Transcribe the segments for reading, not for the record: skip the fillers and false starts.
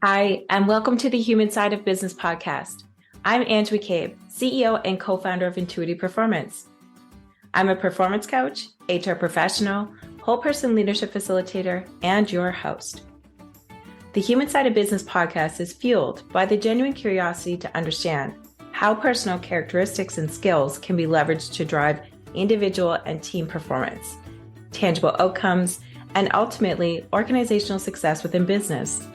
Hi, and welcome to the Human Side of Business podcast. I'm Ange MacCabe, CEO and co-founder of Intuitive Performance. I'm a performance coach, HR professional, whole person leadership facilitator, and your host. The Human Side of Business podcast is fueled by the genuine curiosity to understand how personal characteristics and skills can be leveraged to drive individual and team performance, tangible outcomes, and ultimately organizational success within business.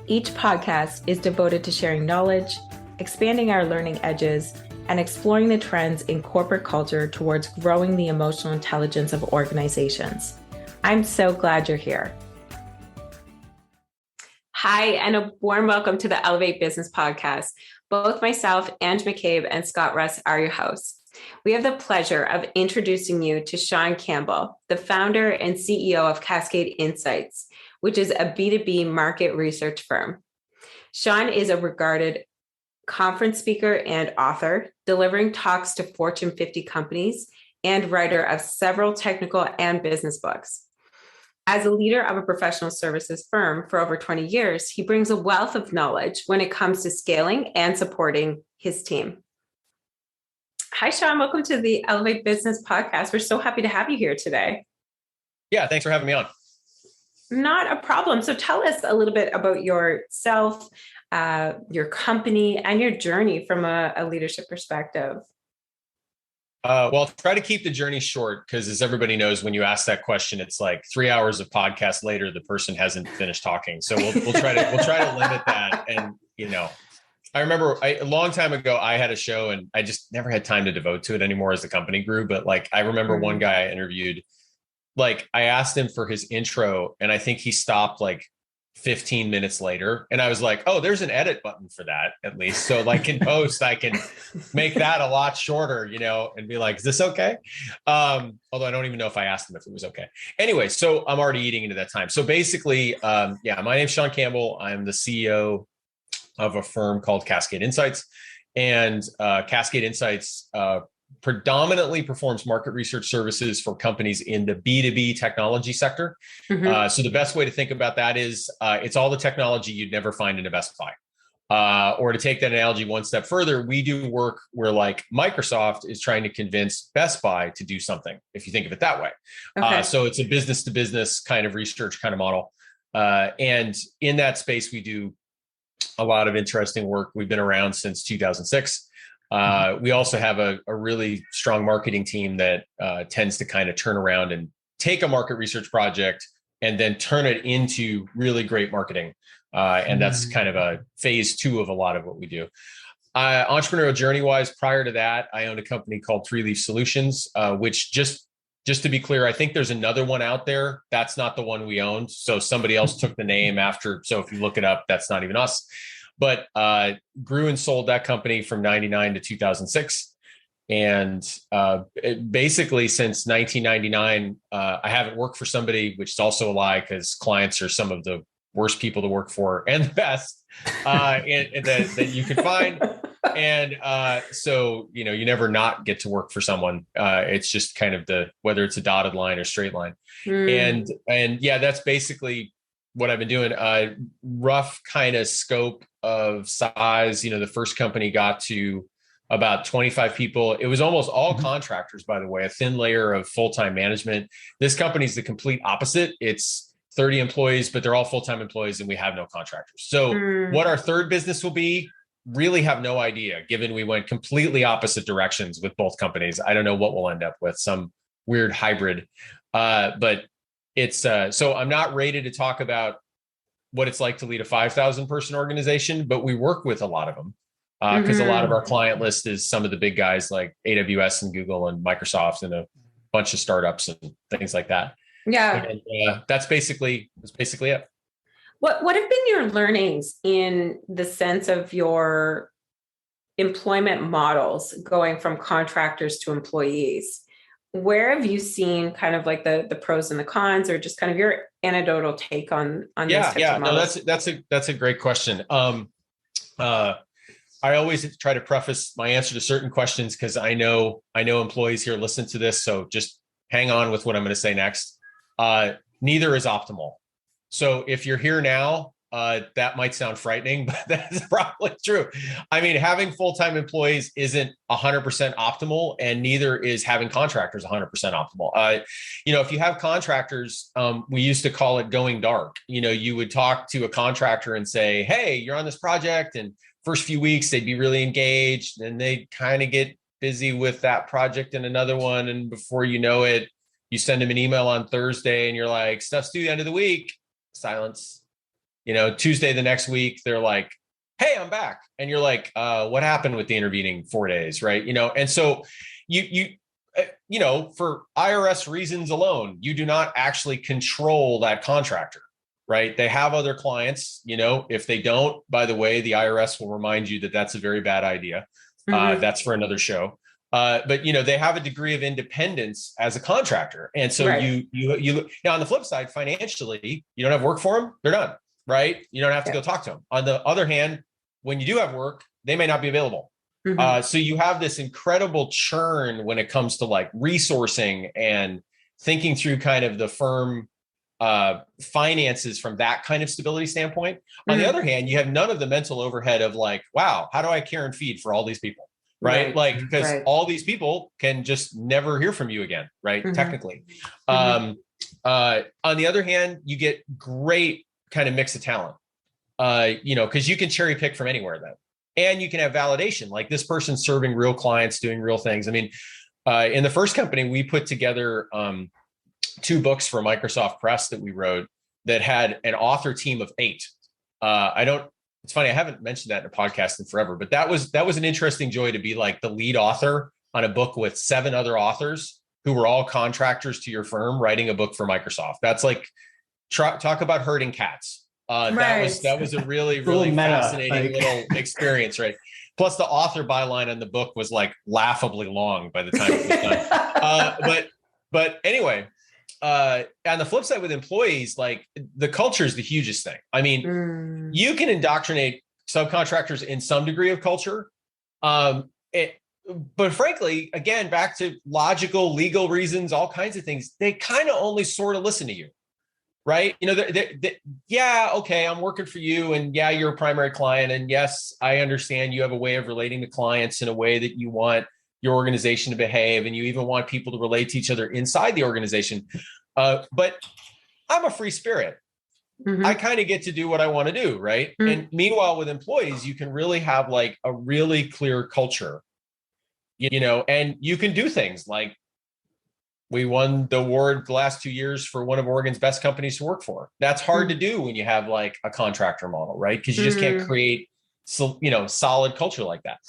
Each podcast is devoted to sharing knowledge, expanding our learning edges, and exploring the trends in corporate culture towards growing the emotional intelligence of organizations. I'm so glad you're here. Hi, and a warm welcome to the Elevate Business Podcast. Both myself, Ange MacCabe, and Scott Russ are your hosts. We have the pleasure of introducing you to Sean Campbell, the founder and CEO of Cascade Insights, which is a B2B market research firm. Sean is a regarded conference speaker and author, delivering talks to Fortune 50 companies and writer of several technical and business books. As a leader of a professional services firm for over 20 years, he brings a wealth of knowledge when it comes to scaling and supporting his team. Hi, Sean. Welcome to the Elevate Business Podcast. We're so happy to have you here today. Yeah, thanks for having me on. Not a problem. So tell us a little bit about yourself, your company, and your journey from a leadership perspective. Well, try to keep the journey short because, as everybody knows, when you ask that question, it's like 3 hours of podcast later, the person hasn't finished talking. So we'll try to limit that. And I remember a long time ago, I had a show, and I just never had time to devote to it anymore as the company grew. But I remember one guy I interviewed. I asked him for his intro, and I think he stopped 15 minutes later. And I was like, oh, there's an edit button for that at least. So in post, I can make that a lot shorter, and be like, is this okay? Although I don't even know if I asked him if it was okay. Anyway, so I'm already eating into that time. So basically, my name's Sean Campbell. I'm the CEO of a firm called Cascade Insights. And Cascade Insights predominantly performs market research services for companies in the B2B technology sector. Mm-hmm. So the best way to think about that is it's all the technology you'd never find in a Best Buy. Or to take that analogy one step further, we do work where Microsoft is trying to convince Best Buy to do something, if you think of it that way. Okay. So it's a business to business kind of research kind of model. And in that space, we do a lot of interesting work. We've been around since 2006. We also have a really strong marketing team that tends to kind of turn around and take a market research project and then turn it into really great marketing. And that's kind of a phase 2 of a lot of what we do. Entrepreneurial journey-wise, prior to that, I owned a company called 3 Leaf Solutions, which just to be clear, I think there's another one out there. That's not the one we owned. So somebody else took the name after. So if you look it up, that's not even us. But grew and sold that company from 99 to 2006. And basically since 1999, I haven't worked for somebody, which is also a lie because clients are some of the worst people to work for and the best and that you can find. And so, you never not get to work for someone. It's just kind of whether it's a dotted line or straight line. And yeah, that's basically what I've been doing. Rough kind of scope of size. The first company got to about 25 people. It was almost all contractors, by the way, a thin layer of full-time management. This company is the complete opposite. It's 30 employees, but they're all full-time employees and we have no contractors. So what our third business will be, really have no idea, given we went completely opposite directions with both companies. I don't know what we'll end up with, some weird hybrid. But it's so I'm not rated to talk about what it's like to lead a 5,000 person organization, but we work with a lot of them because a lot of our client list is some of the big guys like AWS and Google and Microsoft and a bunch of startups and things like that. Yeah. And that's basically it. What have been your learnings in the sense of your employment models going from contractors to employees? Where have you seen kind of the pros and the cons, or just kind of your anecdotal take on those types of models? No, that's a great question. I always try to preface my answer to certain questions because I know employees here listen to this, so just hang on with what I'm going to say next. Neither is optimal. So if you're here now That might sound frightening, but that's probably true. I mean, having full-time employees isn't 100% optimal, and neither is having contractors 100% optimal. If you have contractors, we used to call it going dark. You would talk to a contractor and say, hey, you're on this project, and first few weeks, they'd be really engaged, and they'd kind of get busy with that project and another one. And before you know it, you send them an email on Thursday and you're like, stuff's due the end of the week. Silence. Tuesday the next week, they're like, hey, I'm back. And you're like, what happened with the intervening 4 days? Right. And so for IRS reasons alone, you do not actually control that contractor. Right. They have other clients. If they don't, by the way, the IRS will remind you that that's a very bad idea. That's for another show. But they have a degree of independence as a contractor. And so right. you now on the flip side, financially, you don't have work for them. They're done. Right. You don't have to go talk to them. On the other hand, when you do have work, they may not be available. So you have this incredible churn when it comes to like resourcing and thinking through kind of the firm finances from that kind of stability standpoint. On the other hand, you have none of the mental overhead of like, wow, how do I care and feed for all these people? Right. Like, because all these people can just never hear from you again. Right. Technically. On the other hand, you get great kind of mix of talent, because you can cherry pick from anywhere then. And you can have validation, like this person's serving real clients, doing real things. I mean, in the first company, we put together 2 books for Microsoft Press that we wrote that had an author team of 8. It's funny, I haven't mentioned that in a podcast in forever, but that was an interesting joy to be like the lead author on a book with 7 other authors who were all contractors to your firm writing a book for Microsoft. That's like, talk about herding cats. That was a really, really fascinating little experience, right? Plus the author byline on the book was like laughably long by the time it was done. But anyway, on the flip side with employees, like the culture is the hugest thing. I mean, you can indoctrinate subcontractors in some degree of culture. But frankly, again, back to logical, legal reasons, all kinds of things, they kind of only sort of listen to you. Right. Yeah. Okay. I'm working for you. And yeah, you're a primary client. And yes, I understand you have a way of relating to clients in a way that you want your organization to behave. And you even want people to relate to each other inside the organization. But I'm a free spirit. I kind of get to do what I want to do. Right. And meanwhile, with employees, you can really have like a really clear culture, and you can do things like, we won the award the last 2 years for one of Oregon's best companies to work for. That's hard to do when you have like a contractor model, right? Because you just can't create, solid culture like that.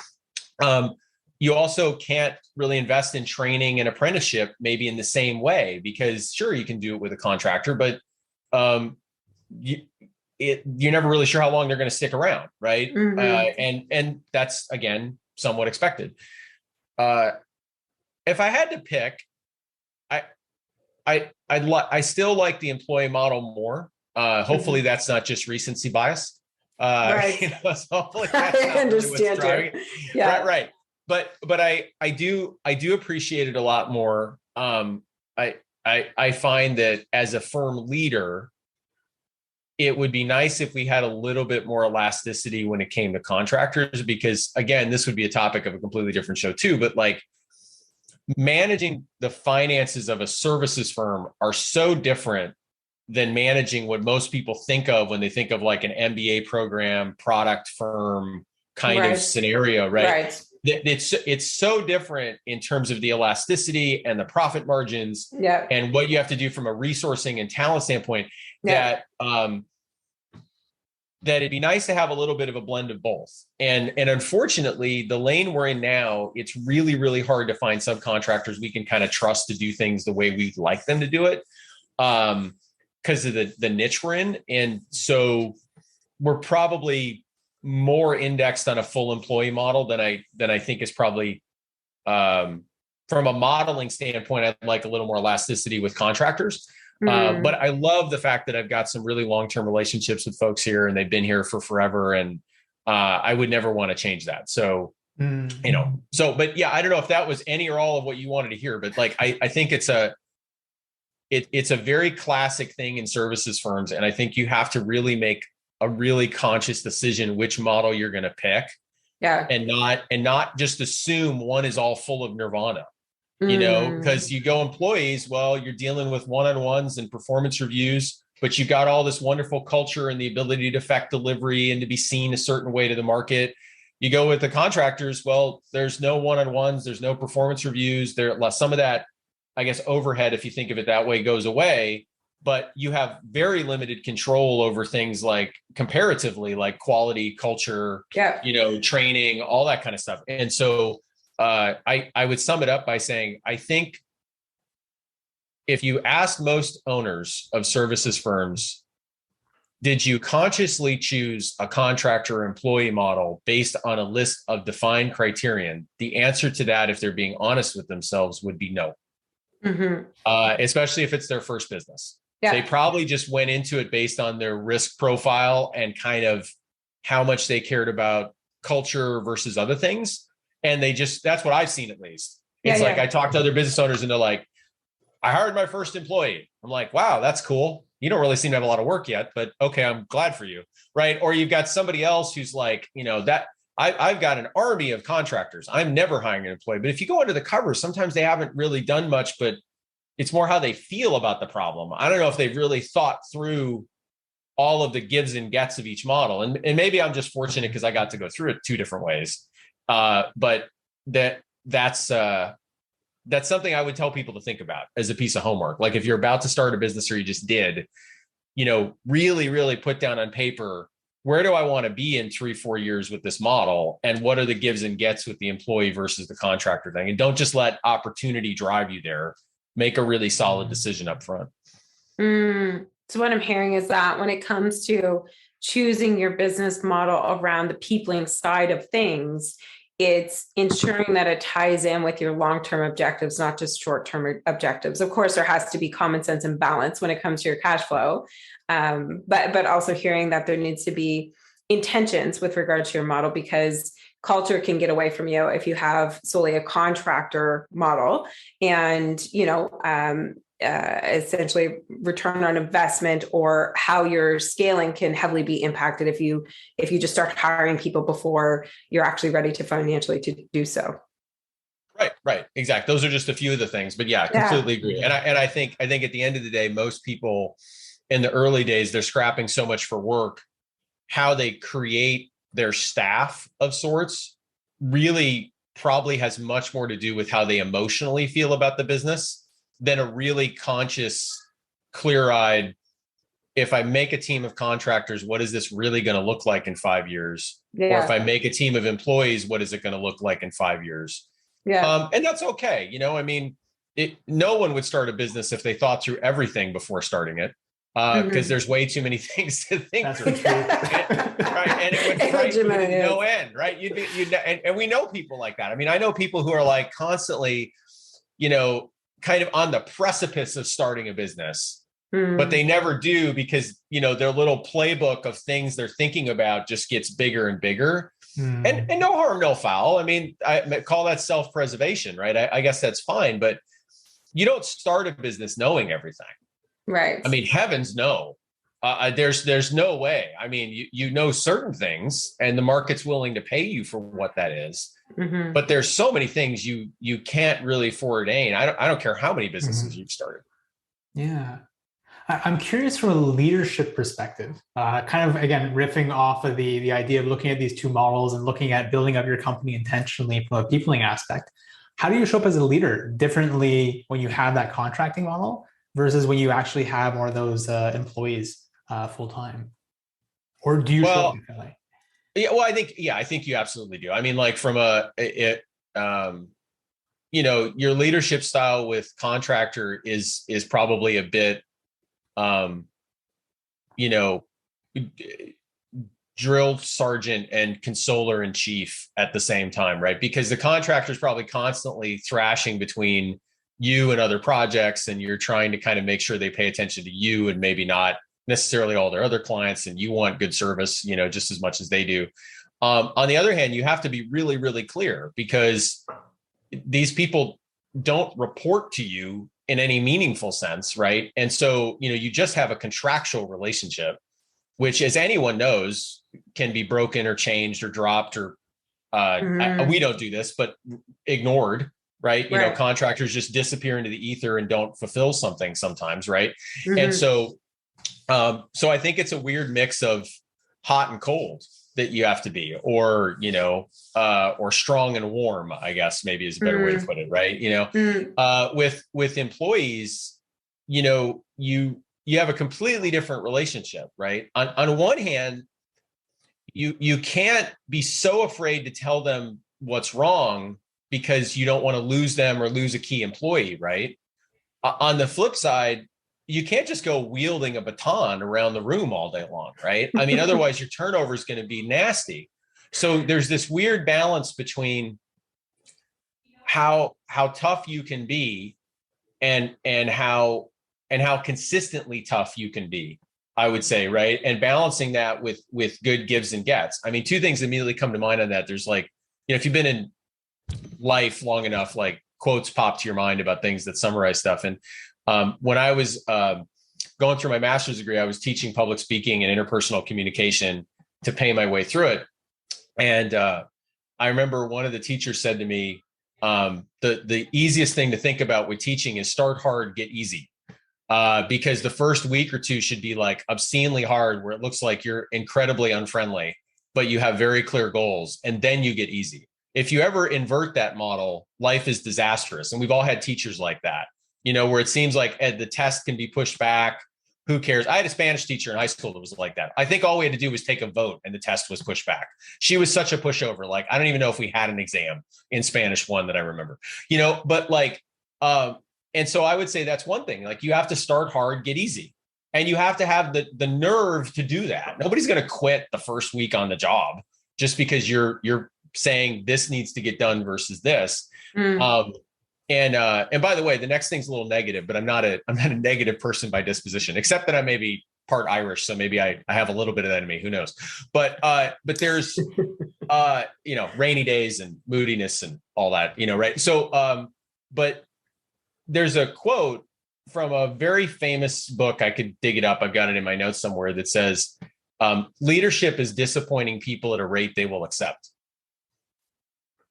You also can't really invest in training and apprenticeship maybe in the same way, because sure, you can do it with a contractor, but you're never really sure how long they're going to stick around, right? And that's, again, somewhat expected. If I had to pick, I still like the employee model more. Hopefully that's not just recency bias. Right. So hopefully that's I understand it. Yeah. Right. But I do appreciate it a lot more. I find that as a firm leader, it would be nice if we had a little bit more elasticity when it came to contractors, because again, this would be a topic of a completely different show too, but like, managing the finances of a services firm are so different than managing what most people think of when they think of like an MBA program, product firm kind of scenario, right? It's so different in terms of the elasticity and the profit margins and what you have to do from a resourcing and talent standpoint that it'd be nice to have a little bit of a blend of both. And unfortunately, the lane we're in now, it's really, really hard to find subcontractors we can kind of trust to do things the way we'd like them to do it, because of the niche we're in. And so we're probably more indexed on a full employee model than I think is probably, from a modeling standpoint, I'd like a little more elasticity with contractors. But I love the fact that I've got some really long-term relationships with folks here, and they've been here for forever. And I would never want to change that. So, but yeah, I don't know if that was any or all of what you wanted to hear, but like, I think it's a very classic thing in services firms. And I think you have to really make a really conscious decision which model you're going to pick. Yeah. And not just assume one is all full of nirvana, because you go employees, well, you're dealing with one-on-ones and performance reviews, but you got all this wonderful culture and the ability to affect delivery and to be seen a certain way to the market. You go with the contractors, well, there's no one-on-ones, there's no performance reviews. Some of that, I guess, overhead, if you think of it that way, goes away. But you have very limited control over things like comparatively, like quality, culture, training, all that kind of stuff. And so I would sum it up by saying, I think if you ask most owners of services firms, did you consciously choose a contractor employee model based on a list of defined criterion? The answer to that, if they're being honest with themselves, would be no, especially if it's their first business. Yeah. They probably just went into it based on their risk profile and kind of how much they cared about culture versus other things. And that's what I've seen, at least. It's like, I talk to other business owners and they're like, I hired my first employee. I'm like, wow, that's cool. You don't really seem to have a lot of work yet, but okay, I'm glad for you. Right. Or you've got somebody else who's like, that I've got an army of contractors. I'm never hiring an employee. But if you go under the covers, sometimes they haven't really done much, but it's more how they feel about the problem. I don't know if they've really thought through all of the gives and gets of each model. And maybe I'm just fortunate because I got to go through it 2 different ways. But that's something I would tell people to think about as a piece of homework. Like if you're about to start a business or you just did, really, really put down on paper, where do I want to be in 3-4 years with this model? And what are the gives and gets with the employee versus the contractor thing? And don't just let opportunity drive you there. Make a really solid decision up front. So what I'm hearing is that when it comes to choosing your business model around the peopling side of things, it's ensuring that it ties in with your long-term objectives, not just short-term objectives. Of course, there has to be common sense and balance when it comes to your cash flow, but also hearing that there needs to be intentions with regard to your model, because culture can get away from you if you have solely a contractor model, and essentially return on investment or how you're scaling can heavily be impacted if you just start hiring people before you're actually ready to financially to do so. Right. Exactly. Those are just a few of the things, but completely agree. And I think at the end of the day, most people in the early days, they're scrapping so much for work. How they create their staff of sorts really probably has much more to do with how they emotionally feel about the business than a really conscious, clear-eyed, if I make a team of contractors, what is this really going to look like in 5 years? Or if I make a team of employees, what is it going to look like in 5 years? And that's okay. No one would start a business if they thought through everything before starting it. Because there's way too many things to think through. Right. And it would frighten you to no end, right? And we know people like that. I mean, I know people who are like constantly, kind of on the precipice of starting a business, but they never do because, their little playbook of things they're thinking about just gets bigger and bigger. And no harm, no foul. I mean, I call that self-preservation, right? I guess that's fine, but you don't start a business knowing everything. Right. I mean, heavens no. There's no way. I mean, you know certain things, and the market's willing to pay you for what that is. But there's so many things you can't really foreordain. I don't care how many businesses you've started. Yeah, I'm curious from a leadership perspective. Kind of again riffing off of the idea of looking at these 2 models and looking at building up your company intentionally from a peopling aspect. How do you show up as a leader differently when you have that contracting model versus when you actually have more of those employees full time? Or do you show up differently? Yeah, well, I think you absolutely do. I mean, like from your leadership style with contractor is probably a bit, drill sergeant and consoler in chief at the same time, right? Because the contractor is probably constantly thrashing between you and other projects, and you're trying to kind of make sure they pay attention to you and maybe not necessarily all their other clients, and you want good service, just as much as they do. On the other hand, you have to be really, really clear because these people don't report to you in any meaningful sense, right? And so, you just have a contractual relationship. which, as anyone knows, can be broken or changed or dropped or we don't do this, but ignored, right? You know, contractors just disappear into the ether and don't fulfill something sometimes, right? And so I think it's a weird mix of hot and cold that you have to be, or, you know, or strong and warm, I guess maybe is a better way to put it, right? You know, with employees, you know, you have a completely different relationship, right? On one hand, you can't be so afraid to tell them what's wrong because you don't want to lose them or lose a key employee, right? On the flip side, you can't just go wielding a baton around the room all day long, right? I mean, otherwise your turnover is going to be nasty. So there's this weird balance between how tough you can be and how consistently tough you can be, I would say, right? And balancing that with good gives and gets. I mean, two things immediately come to mind on that. There's like, you know, if you've been in life long enough, like quotes pop to your mind about things that summarize stuff. And when I was going through my master's degree, I was teaching public speaking and interpersonal communication to pay my way through it. And I remember one of the teachers said to me, the easiest thing to think about with teaching is start hard, get easy. Because the first week or two should be like obscenely hard, where it looks like you're incredibly unfriendly, but you have very clear goals, and then you get easy. If you ever invert that model, life is disastrous. And we've all had teachers like that, you know, where it seems like the test can be pushed back. Who cares? I had a Spanish teacher in high school that was like that. I think all we had to do was take a vote and the test was pushed back. She was such a pushover. Like, I don't even know if we had an exam in Spanish 1 that I remember, you know, but like, and so I would say that's one thing. Like, you have to start hard, get easy. And you have to have the nerve to do that. Nobody's going to quit the first week on the job just because you're saying this needs to get done versus this. And by the way, the next thing's a little negative, but I'm not a negative person by disposition, except that I may be part Irish. So maybe I have a little bit of that in me, who knows? But there's, you know, rainy days and moodiness and all that, you know, right? So, but there's a quote from a very famous book. I could dig it up. I've got it in my notes somewhere that says, leadership is disappointing people at a rate they will accept.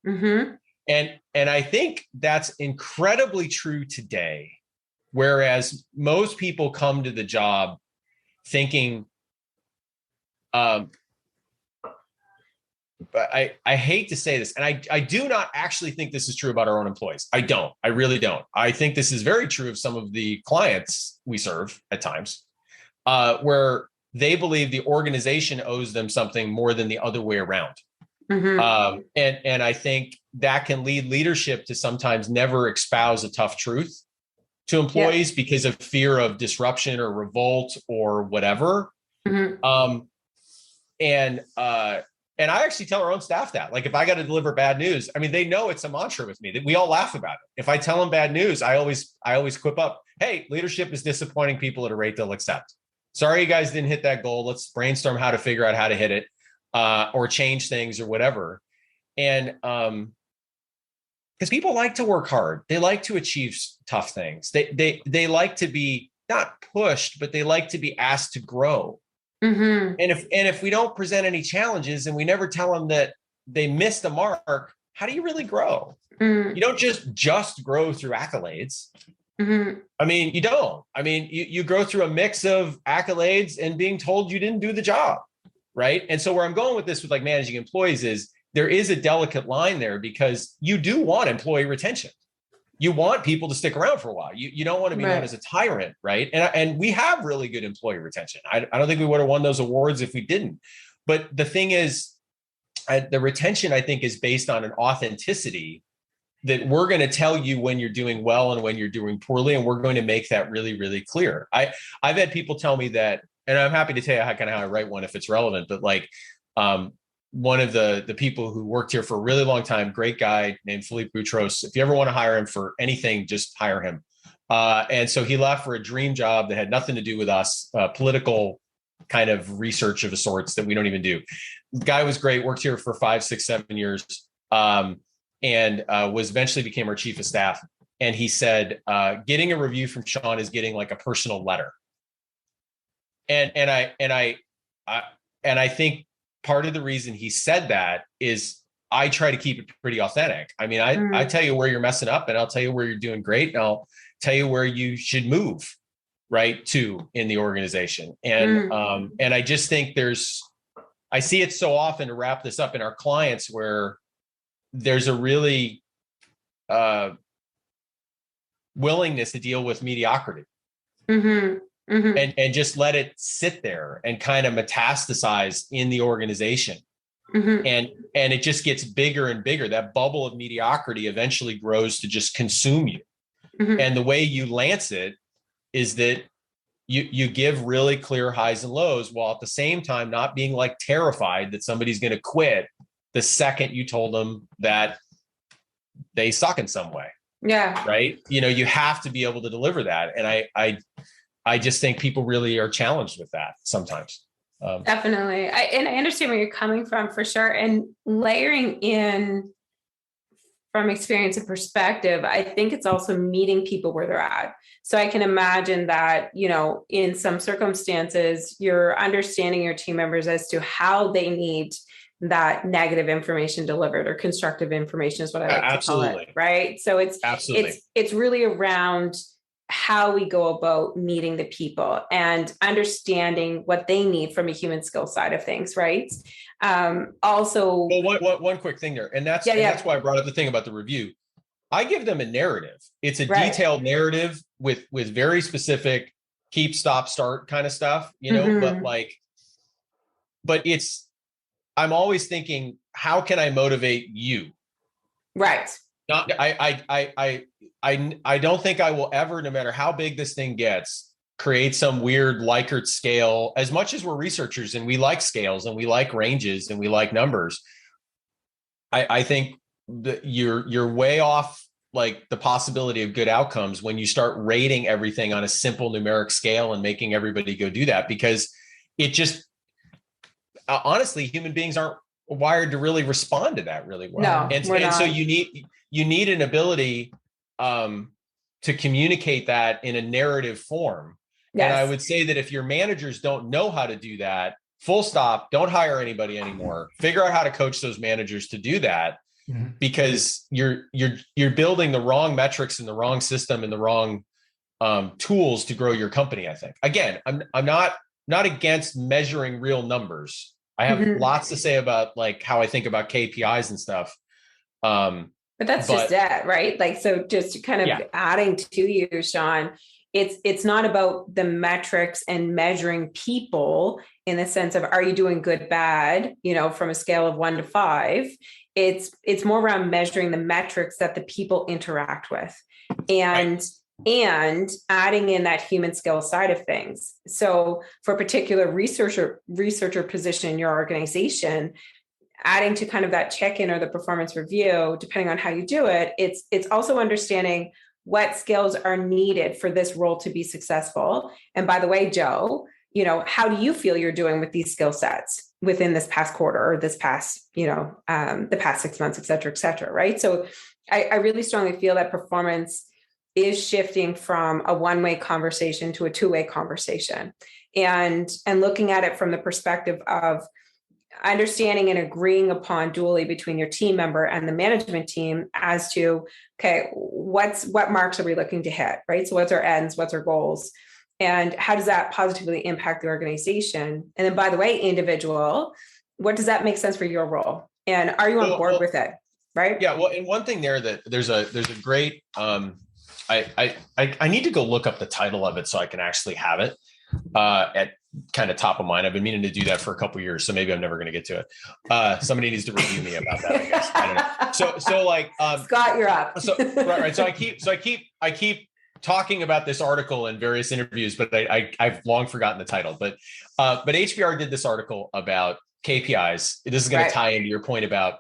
And I think that's incredibly true today. Whereas most people come to the job thinking, but I hate to say this, and I do not actually think this is true about our own employees. I don't. I really don't. I think this is very true of some of the clients we serve at times, where they believe the organization owes them something more than the other way around. And I think that can lead leadership to sometimes never espouse a tough truth to employees because of fear of disruption or revolt or whatever. And I actually tell our own staff that, like, if I got to deliver bad news, I mean, they know it's a mantra with me that we all laugh about it. If I tell them bad news, I always quip up, hey, leadership is disappointing people at a rate they'll accept. Sorry, you guys didn't hit that goal. Let's brainstorm how to figure out how to hit it, or change things or whatever. And because people like to work hard, they like to achieve tough things. They like to be not pushed, but they like to be asked to grow. And if we don't present any challenges and we never tell them that they missed the mark, how do you really grow? You don't just grow through accolades. I mean, you don't. I mean, you grow through a mix of accolades and being told you didn't do the job, right? And so where I'm going with this with like managing employees is there is a delicate line there, because you do want employee retention. You want people to stick around for a while. You don't want to be known as a tyrant, right? And we have really good employee retention. I don't think we would have won those awards if we didn't. But the thing is, the retention, I think, is based on an authenticity that we're going to tell you when you're doing well and when you're doing poorly, and we're going to make that really, really clear. I've had people tell me that, and I'm happy to tell you how I write one if it's relevant, but like, one of the people who worked here for a really long time, great guy named Philippe Boutros. If you ever want to hire him for anything, just hire him. And so he left for a dream job that had nothing to do with us, political kind of research of a sorts that we don't even do. The guy was great, worked here for 5, 6, 7 years, and was eventually became our chief of staff. And he said, getting a review from Sean is getting like a personal letter. And I and I think part of the reason he said that is I try to keep it pretty authentic. I mean, I tell you where you're messing up, and I'll tell you where you're doing great, and I'll tell you where you should move right to in the organization. And and I just think I see it so often, to wrap this up, in our clients, where there's a really willingness to deal with mediocrity. And just let it sit there and kind of metastasize in the organization. And it just gets bigger and bigger. That bubble of mediocrity eventually grows to just consume you. And the way you lance it is that you give really clear highs and lows, while at the same time not being like terrified that somebody's going to quit the second you told them that they suck in some way. Yeah. Right. You have to be able to deliver that. And I just think people really are challenged with that sometimes. Definitely. And I understand where you're coming from, for sure. And layering in from experience and perspective, I think it's also meeting people where they're at. So I can imagine that, in some circumstances, you're understanding your team members as to how they need that negative information delivered, or constructive information is what I like to call it. Right. So it's really around how we go about meeting the people and understanding what they need from a human skill side of things. Right. Also, well, one quick thing there, and that's why I brought up the thing about the review. I give them a narrative. It's a detailed narrative with very specific keep, stop, start kind of stuff, but I'm always thinking, how can I motivate you? Right. Not, I don't think I will ever, no matter how big this thing gets, create some weird Likert scale. As much as we're researchers and we like scales and we like ranges and we like numbers, I think that you're way off like the possibility of good outcomes when you start rating everything on a simple numeric scale and making everybody go do that, because it just honestly, human beings aren't wired to really respond to that really well. No, and so you need an ability to communicate that in a narrative form. Yes. And I would say that if your managers don't know how to do that, full stop, don't hire anybody anymore. Figure out how to coach those managers to do that, because you're building the wrong metrics and the wrong system and the wrong tools to grow your company. I think, again, I'm not against measuring real numbers. I have lots to say about like how I think about KPIs and stuff. But that's just it, right? Like, so just kind of adding to you, Sean, it's not about the metrics and measuring people in the sense of, are you doing good, bad, from a scale of 1 to 5. It's more around measuring the metrics that the people interact with, and adding in that human skill side of things. So for a particular researcher position in your organization, adding to kind of that check-in or the performance review, depending on how you do it, it's also understanding what skills are needed for this role to be successful. And by the way, Joe, how do you feel you're doing with these skill sets within this past quarter or this past, the past 6 months, et cetera, right? So I really strongly feel that performance is shifting from a one-way conversation to a two-way conversation, and looking at it from the perspective of understanding and agreeing upon dually between your team member and the management team as to, okay, what marks are we looking to hit, right? So what's our ends, what's our goals, and how does that positively impact the organization? And then, by the way, individual, what does that make sense for your role? And are you on board with it? Right? Yeah. Well, and one thing there that there's a great, I need to go look up the title of it so I can actually have it at kind of top of mind. I've been meaning to do that for a couple of years, so maybe I'm never going to get to it. Somebody needs to review me about that, I guess. I don't know. So like, Scott, you're up. So right. So I keep talking about this article in various interviews, but I've long forgotten the title. But HBR did this article about KPIs. This is going to tie into your point about,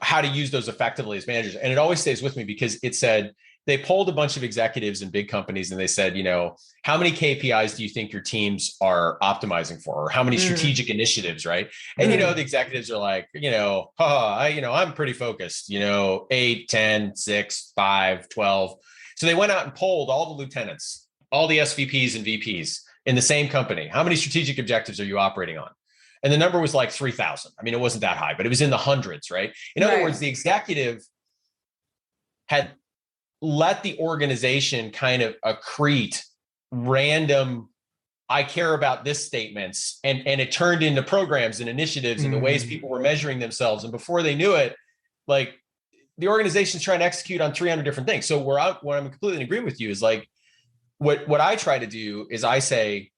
how to use those effectively as managers. And it always stays with me because it said, they polled a bunch of executives in big companies and they said, how many KPIs do you think your teams are optimizing for? Or how many strategic initiatives, right? And, the executives are like, I'm pretty focused, 8, 10, 6, 5, 12. So they went out and polled all the lieutenants, all the SVPs and VPs, in the same company, how many strategic objectives are you operating on? And the number was like 3,000. I mean, it wasn't that high, but it was in the hundreds, right? In other words, the executive had let the organization kind of accrete random, I care about this statements, and it turned into programs and initiatives and the ways people were measuring themselves. And before they knew it, like the organization's trying to execute on 300 different things. So where I'm completely in agreement with you is like, what I try to do is I say,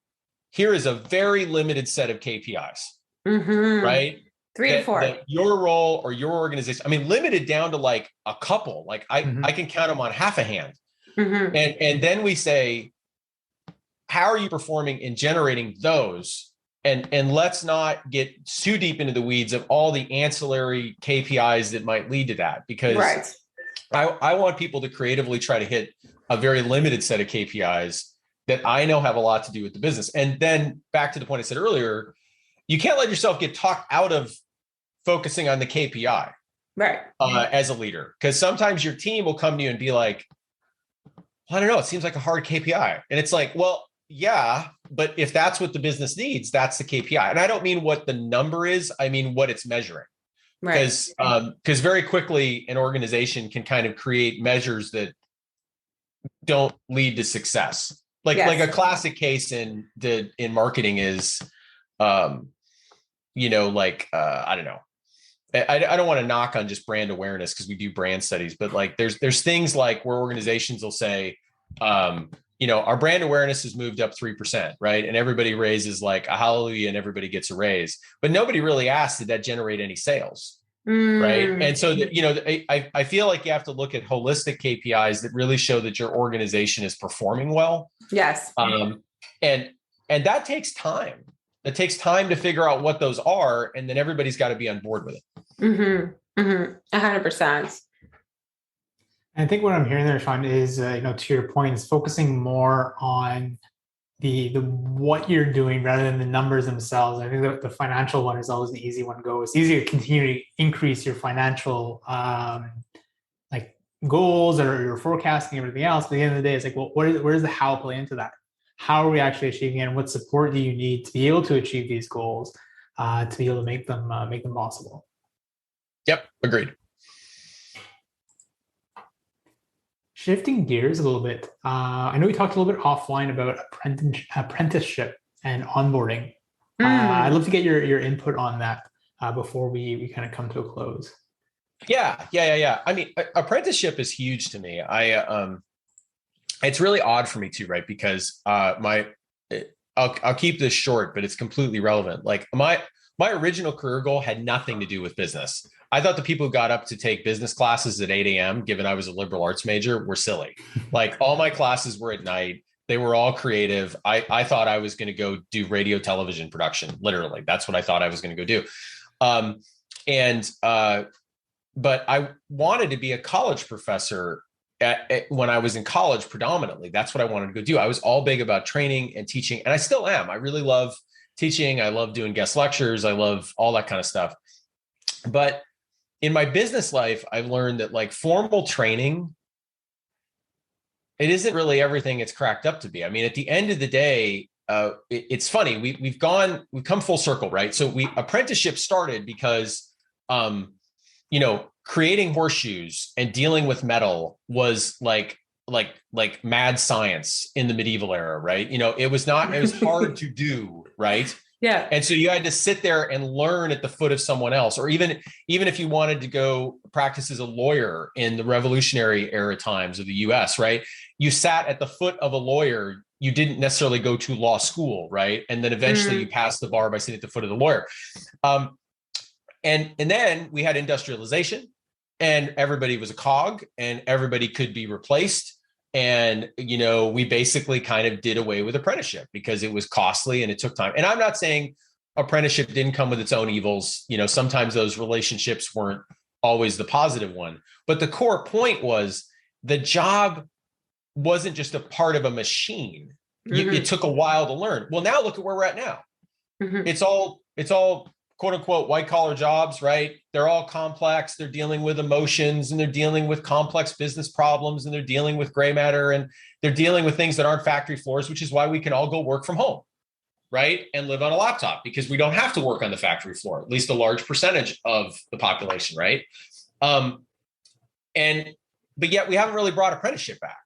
here is a very limited set of KPIs, right? 3 to 4. That your role or your organization, I mean, limited down to like a couple, like I can count them on half a hand. And then we say, how are you performing in generating those? And let's not get too deep into the weeds of all the ancillary KPIs that might lead to that, because I want people to creatively try to hit a very limited set of KPIs that I know have a lot to do with the business. And then back to the point I said earlier, you can't let yourself get talked out of focusing on the KPI as a leader, because sometimes your team will come to you and be like, I don't know, it seems like a hard KPI. And it's like, well, yeah, but if that's what the business needs, that's the KPI. And I don't mean what the number is, I mean what it's measuring. Because very quickly an organization can kind of create measures that don't lead to success. Like a classic case in marketing is, I don't know. I don't want to knock on just brand awareness because we do brand studies, but like there's things like where organizations will say, our brand awareness has moved up 3%, right? And everybody raises like a hallelujah and everybody gets a raise, but nobody really asked, did that generate any sales? Right. And so, I feel like you have to look at holistic KPIs that really show that your organization is performing well. Yes. And that takes time. It takes time to figure out what those are. And then everybody's got to be on board with it. 100%. I think what I'm hearing there, Sean, is, to your point, is focusing more on the what you're doing rather than the numbers themselves. I think that the financial one is always the easy one to go. It's easy to continue to increase your financial goals or your forecasting, everything else. But at the end of the day, it's like, well, where does the how play into that? How are we actually achieving it? And what support do you need to be able to achieve these goals, to be able to make them possible? Yep, agreed. Shifting gears a little bit, I know we talked a little bit offline about apprenticeship and onboarding. I'd love to get your input on that before we kind of come to a close. Yeah. I mean, apprenticeship is huge to me. It's really odd for me too, right? Because I'll keep this short, but it's completely relevant. Like my original career goal had nothing to do with business. I thought the people who got up to take business classes at 8 a.m., given I was a liberal arts major, were silly. Like all my classes were at night. They were all creative. I thought I was going to go do radio, television production. Literally, that's what I thought I was going to go do. But I wanted to be a college professor when I was in college predominantly. That's what I wanted to go do. I was all big about training and teaching, and I still am. I really love teaching. I love doing guest lectures. I love all that kind of stuff. But in my business life, I've learned that like formal training, it isn't really everything it's cracked up to be. I mean, at the end of the day, it's funny. We've come full circle, right? So apprenticeship started because, creating horseshoes and dealing with metal was like mad science in the medieval era, right? It was hard to do, right? Yeah. And so you had to sit there and learn at the foot of someone else, or even if you wanted to go practice as a lawyer in the Revolutionary era times of the US, right? You sat at the foot of a lawyer. You didn't necessarily go to law school, right? And then eventually you passed the bar by sitting at the foot of the lawyer. And then we had industrialization, and everybody was a cog and everybody could be replaced. And, we basically kind of did away with apprenticeship because it was costly and it took time. And I'm not saying apprenticeship didn't come with its own evils. Sometimes those relationships weren't always the positive one. But the core point was the job wasn't just a part of a machine. It took a while to learn. Well, now look at where we're at now. It's all quote unquote white collar jobs, right? They're all complex. They're dealing with emotions and they're dealing with complex business problems and they're dealing with gray matter and they're dealing with things that aren't factory floors, which is why we can all go work from home, right? And live on a laptop because we don't have to work on the factory floor, at least a large percentage of the population, right? But yet we haven't really brought apprenticeship back,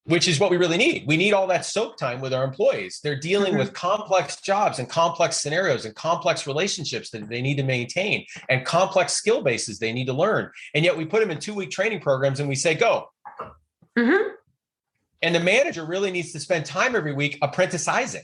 which is what we really need. We need all that soak time with our employees. They're dealing with complex jobs and complex scenarios and complex relationships that they need to maintain and complex skill bases they need to learn. And yet we put them in 2-week training programs and we say, go. And the manager really needs to spend time every week apprenticizing.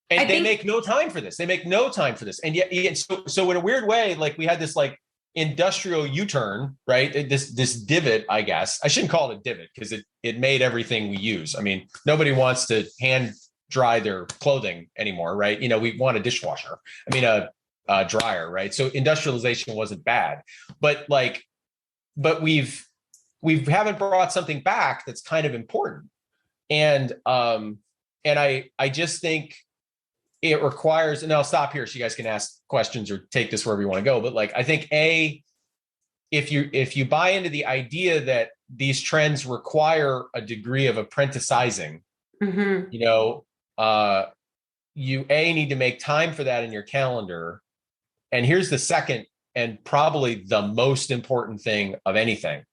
And they make no time for this. They make no time for this. And yet, so in a weird way, like we had this like industrial U-turn, right? This divot, I guess. I shouldn't call it a divot because it made everything we use. I mean, nobody wants to hand dry their clothing anymore, right? You know, we want a dishwasher. I mean, a dryer, right? So industrialization wasn't bad, but we haven't brought something back that's kind of important. And I just think it requires, and I'll stop here so you guys can ask questions or take this wherever you want to go. But like, I think if you buy into the idea that these trends require a degree of apprenticizing, you know, you need to make time for that in your calendar. And here's the second, and probably the most important thing of anything.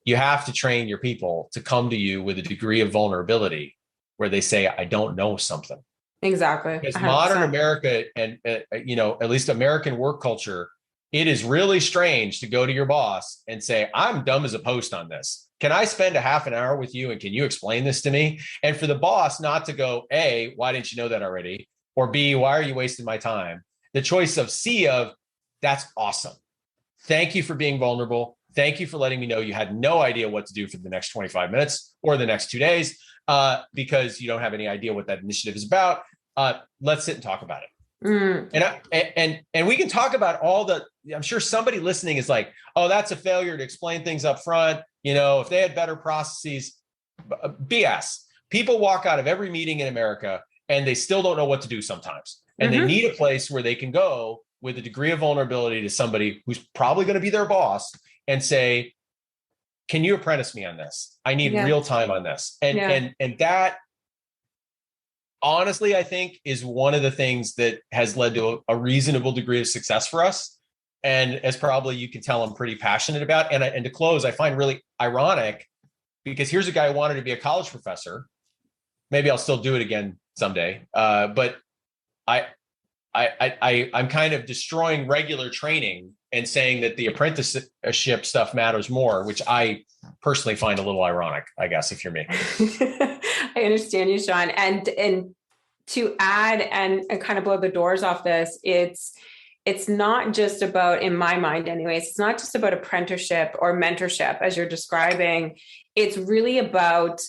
You have to train your people to come to you with a degree of vulnerability where they say, I don't know something. Exactly. Because 100%. modern America and, you know, at least American work culture, it is really strange to go to your boss and say, I'm dumb as a post on this. Can I spend a half an hour with you? And can you explain this to me? And for the boss not to go, A, why didn't you know that already? Or B, why are you wasting my time? The choice of C of, that's awesome. Thank you for being vulnerable. Thank you for letting me know you had no idea what to do for the next 25 minutes or the next 2 days because you don't have any idea what that initiative is about. Let's sit and talk about it. And we can talk about all the, I'm sure somebody listening is like, oh, that's a failure to explain things up front. You know, if they had better processes, BS. People walk out of every meeting in America and they still don't know what to do sometimes. And they need a place where they can go with a degree of vulnerability to somebody who's probably going to be their boss and say, can you apprentice me on this? I need real time on this. And that, honestly, I think is one of the things that has led to a reasonable degree of success for us. And as probably you can tell, I'm pretty passionate about. And to close, I find really ironic because here's a guy who wanted to be a college professor. Maybe I'll still do it again someday. But I'm kind of destroying regular training and saying that the apprenticeship stuff matters more, which I personally find a little ironic, I guess, if you're me. I understand you, Sean. And to add and kind of blow the doors off this, it's not just about, in my mind anyways, it's not just about apprenticeship or mentorship as you're describing. It's really about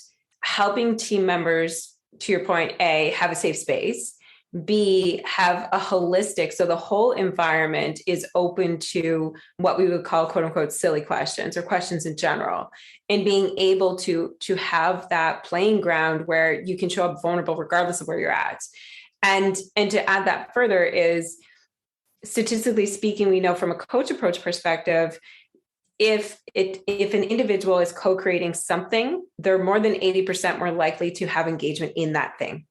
helping team members, to your point, A, have a safe space, B, have a holistic, so the whole environment is open to what we would call quote unquote silly questions or questions in general, and being able to have that playing ground where you can show up vulnerable regardless of where you're at. And to add that further is, statistically speaking, we know from a coach approach perspective, if an individual is co-creating something, they're more than 80% more likely to have engagement in that thing.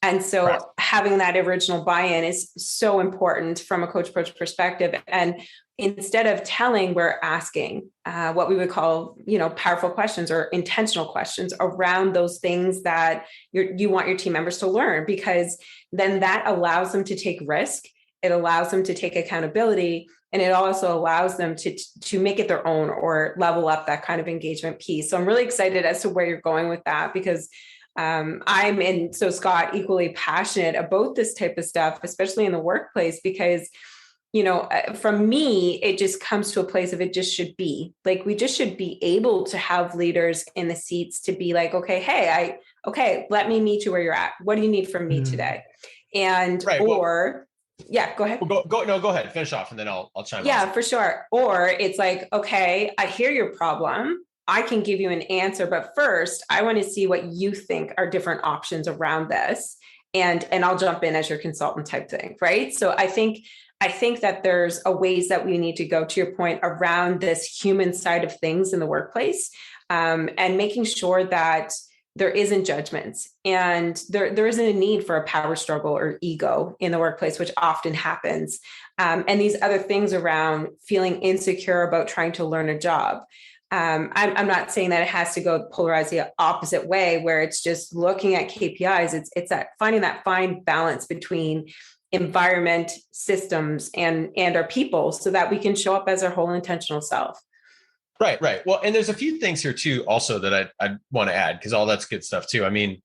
And so having that original buy-in is so important from a coach approach perspective. And instead of telling, we're asking what we would call, powerful questions or intentional questions around those things that you want your team members to learn, because then that allows them to take risk. It allows them to take accountability, and it also allows them to make it their own or level up that kind of engagement piece. So I'm really excited as to where you're going with that, because so Scott, equally passionate about this type of stuff, especially in the workplace, because, from me, it just comes to a place of it just should be like, we just should be able to have leaders in the seats to be like, okay, let me meet you where you're at. What do you need from me today? And, yeah, go ahead. Go ahead. Finish off and then I'll chime in. Yeah, for sure. Or it's like, okay, I hear your problem. I can give you an answer, but first I want to see what you think are different options around this. and I'll jump in as your consultant type thing, right? So I think that there's a ways that we need to go, to your point, around this human side of things in the workplace, and making sure that there isn't judgments, and there isn't a need for a power struggle or ego in the workplace, which often happens. And these other things around feeling insecure about trying to learn a job. I'm not saying that it has to go polarize the opposite way, where it's just looking at KPIs. It's that finding that fine balance between environment, systems, and our people, so that we can show up as our whole intentional self. Right. Well, and there's a few things here too, also that I want to add, because all that's good stuff too. I mean,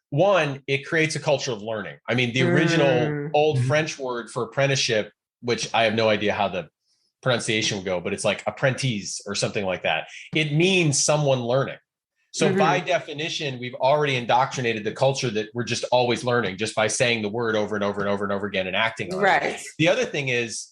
one, it creates a culture of learning. I mean, the original old French word for apprenticeship, which I have no idea how the pronunciation would go, but it's like apprentice or something like that. It means someone learning. So by definition, we've already indoctrinated the culture that we're just always learning, just by saying the word over and over and over and over again and acting on it. The other thing is,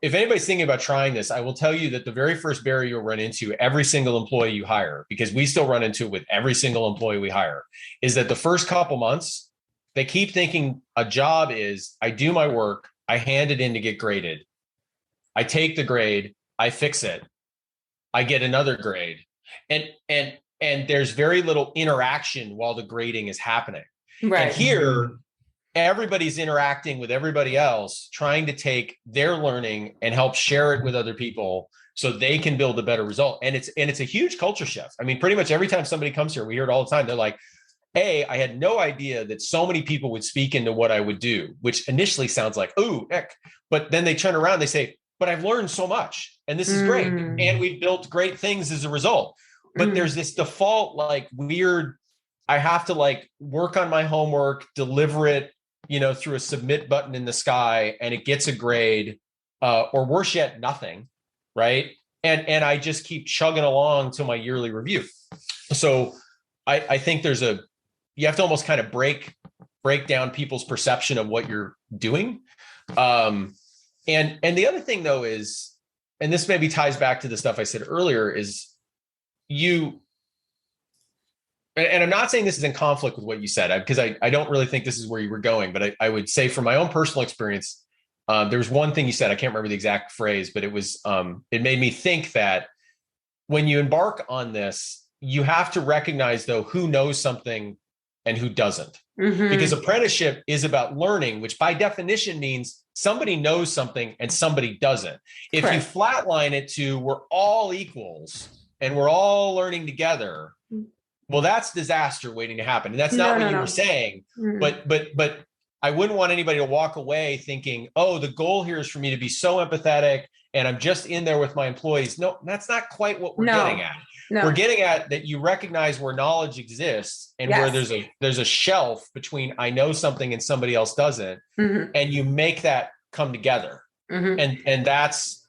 if anybody's thinking about trying this, I will tell you that the very first barrier you'll run into every single employee you hire, because we still run into it with every single employee we hire, is that the first couple months, they keep thinking a job is, I do my work, I hand it in to get graded. I take the grade, I fix it, I get another grade. And there's very little interaction while the grading is happening. And here, everybody's interacting with everybody else, trying to take their learning and help share it with other people so they can build a better result. And it's a huge culture shift. I mean, pretty much every time somebody comes here, we hear it all the time. They're like, hey, I had no idea that so many people would speak into what I would do, which initially sounds like, oh, heck. But then they turn around, they say, but I've learned so much and this is great. And we've built great things as a result. But there's this default, like, weird, I have to like work on my homework, deliver it, through a submit button in the sky, and it gets a grade, or worse yet, nothing. Right. And I just keep chugging along to my yearly review. So I think you have to almost kind of break down people's perception of what you're doing. And the other thing though is, and this maybe ties back to the stuff I said earlier, is and I'm not saying this is in conflict with what you said, because I don't really think this is where you were going, but I would say from my own personal experience, there was one thing you said, I can't remember the exact phrase, but it was, it made me think that when you embark on this, you have to recognize though, who knows something and who doesn't, because apprenticeship is about learning, which by definition means somebody knows something and somebody doesn't. If you flatline it to, we're all equals and we're all learning together, well, that's disaster waiting to happen. And that's not what you were saying, but I wouldn't want anybody to walk away thinking, oh, the goal here is for me to be so empathetic and I'm just in there with my employees. No, that's not quite what we're getting at. We're getting at that you recognize where knowledge exists and where there's a shelf between I know something and somebody else doesn't, and you make that come together. And that's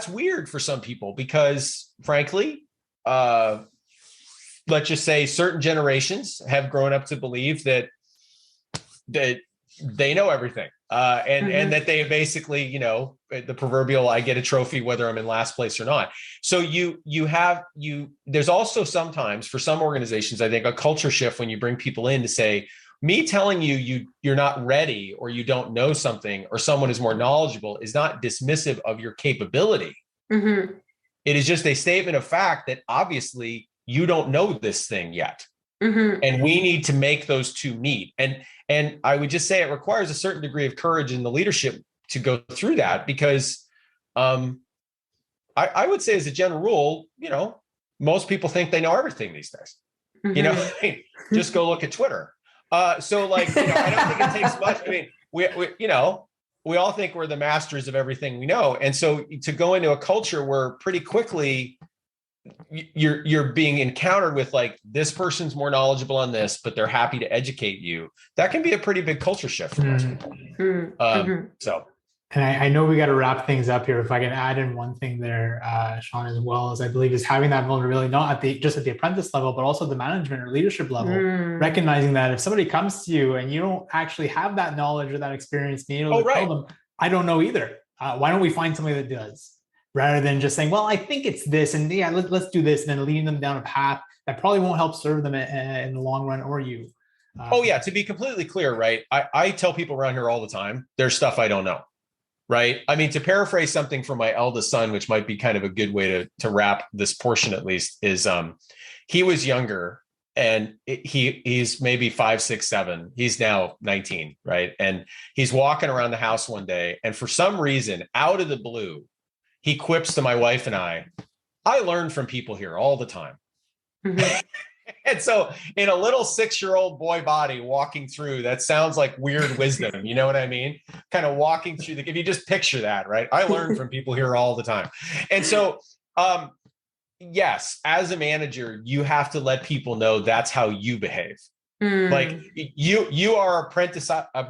weird for some people because frankly, let's just say certain generations have grown up to believe that they know everything. And that they basically, the proverbial, I get a trophy, whether I'm in last place or not. So there's also sometimes for some organizations, I think a culture shift when you bring people in to say, me telling you're not ready or you don't know something or someone is more knowledgeable is not dismissive of your capability. It is just a statement of fact that obviously you don't know this thing yet. And we need to make those two meet. And I would just say it requires a certain degree of courage in the leadership to go through that because I would say as a general rule, most people think they know everything these days. Just go look at Twitter. So I don't think it takes much. I mean, we all think we're the masters of everything we know. And so to go into a culture where pretty quickly you're being encountered with like, this person's more knowledgeable on this, but they're happy to educate you. That can be a pretty big culture shift for most people. So. And I know we got to wrap things up here. If I can add in one thing there, Sean, as well, as I believe is having that vulnerability, not just at the apprentice level, but also the management or leadership level, recognizing that if somebody comes to you and you don't actually have that knowledge or that experience, being able to tell them, I don't know either. Why don't we find somebody that does? Rather than just saying, well, I think it's this, and let's do this, and then leading them down a path that probably won't help serve them in the long run or you. Oh yeah, to be completely clear, right? I tell people around here all the time, there's stuff I don't know, right? I mean, to paraphrase something from my eldest son, which might be kind of a good way to wrap this portion at least, is he was younger and he's maybe 5, 6, 7. He's now 19, right? And he's walking around the house one day, and for some reason, out of the blue, he quips to my wife and I learn from people here all the time. Mm-hmm. And so in a little 6-year-old boy body walking through, that sounds like weird wisdom. You know what I mean? Kind of walking through if you just picture that, right? I learn from people here all the time. And so, yes, as a manager, you have to let people know that's how you behave. Like you are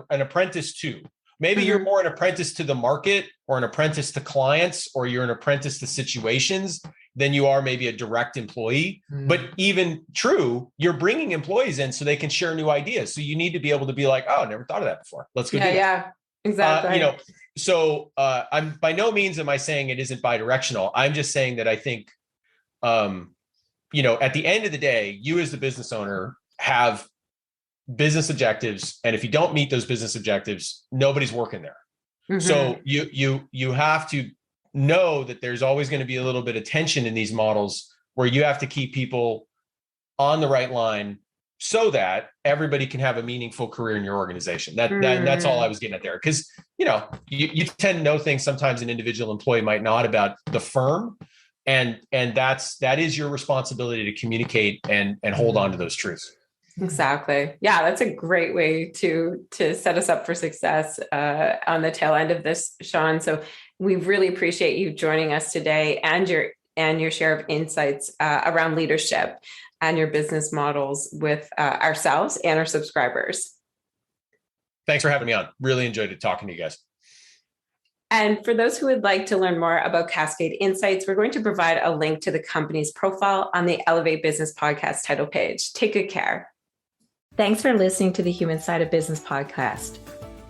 an apprentice too. Maybe you're more an apprentice to the market or an apprentice to clients, or you're an apprentice to situations than you are maybe a direct employee. But even true, you're bringing employees in so they can share new ideas. So you need to be able to be like, oh, never thought of that before. Let's go do that. Yeah, exactly. So I'm by no means am I saying it isn't bidirectional. I'm just saying that I think, at the end of the day, you as the business owner have business objectives. And if you don't meet those business objectives, nobody's working there. Mm-hmm. So you have to know that there's always going to be a little bit of tension in these models where you have to keep people on the right line so that everybody can have a meaningful career in your organization. That's all I was getting at there. Because, you tend to know things sometimes an individual employee might not about the firm. And that is your responsibility to communicate and hold on to those truths. Exactly. Yeah, that's a great way to set us up for success on the tail end of this, Sean. So we really appreciate you joining us today and your share of insights around leadership and your business models with ourselves and our subscribers. Thanks for having me on. Really enjoyed it talking to you guys. And for those who would like to learn more about Cascade Insights, we're going to provide a link to the company's profile on the Elevate Business Podcast title page. Take good care. Thanks for listening to the Human Side of Business podcast.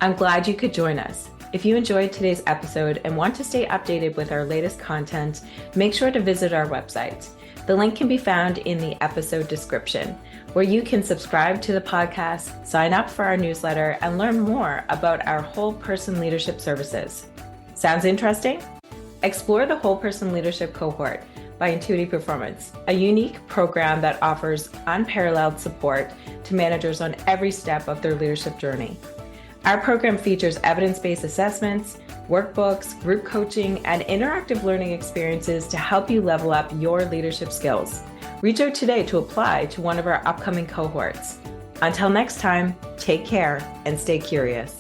I'm glad you could join us. If you enjoyed today's episode and want to stay updated with our latest content, make sure to visit our website. The link can be found in the episode description, where you can subscribe to the podcast, sign up for our newsletter, and learn more about our whole person leadership services. Sounds interesting? Explore the Whole Person Leadership Cohort by Intuity Performance, a unique program that offers unparalleled support to managers on every step of their leadership journey. Our program features evidence-based assessments, workbooks, group coaching, and interactive learning experiences to help you level up your leadership skills. Reach out today to apply to one of our upcoming cohorts. Until next time, take care and stay curious.